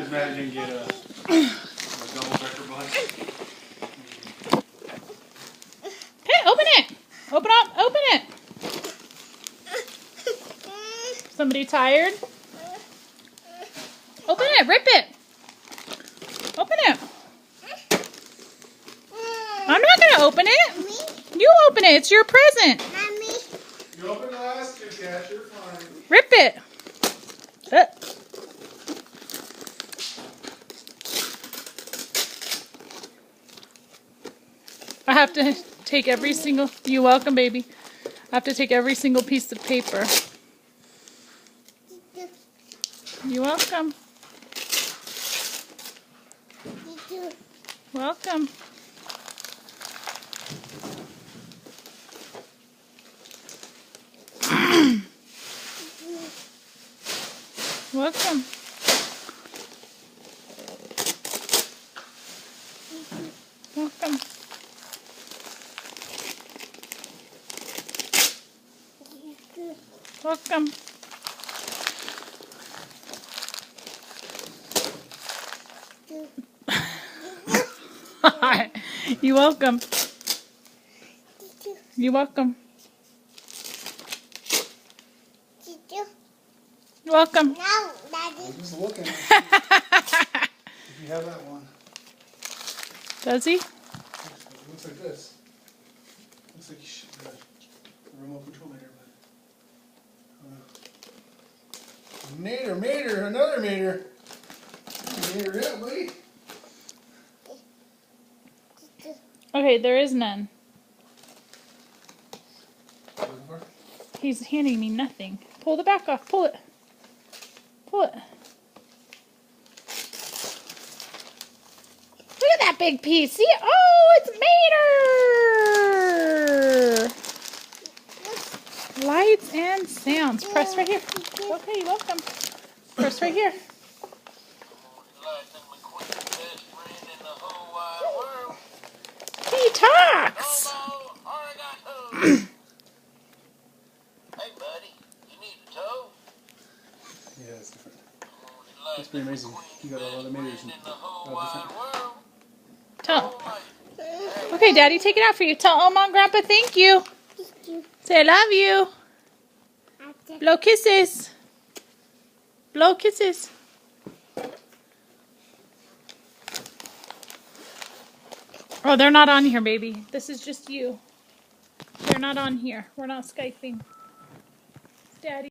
just mad I didn't get a double-decker bus. Hey, open it! Open up! Open it! Somebody tired? Open it! Rip it! Open it! I'm not gonna open it! You open it! It's your present! You open the last two, Cash, you're fine. Rip it! I have to take every single... You're welcome, baby. I have to take every single piece of paper. You're welcome. Welcome. Welcome. Welcome. Welcome. You're welcome. You're welcome. You're welcome. I'm just looking. If you have that one. Does he? It looks like this. Looks like you should have a remote control meter, but Mater, another Mater. Mater, yeah, buddy. Okay, there is none. Looking for? He's handing me nothing. Pull the back off. Pull it. Pull it. Look at that big piece. See? Oh, it's Mater. Lights and sounds. Press right here. Okay, you're welcome. Press right here. He talks. Hey, buddy, you need a tow? Yeah, it's different. That's pretty amazing. You got a lot of Maters and different. Tell. Okay, Daddy, take it out for you. Tell Oma and Grandpa thank you. Say I love you. Blow kisses. Blow kisses. Oh, they're not on here, baby. This is just you. They're not on here. We're not Skyping. Daddy.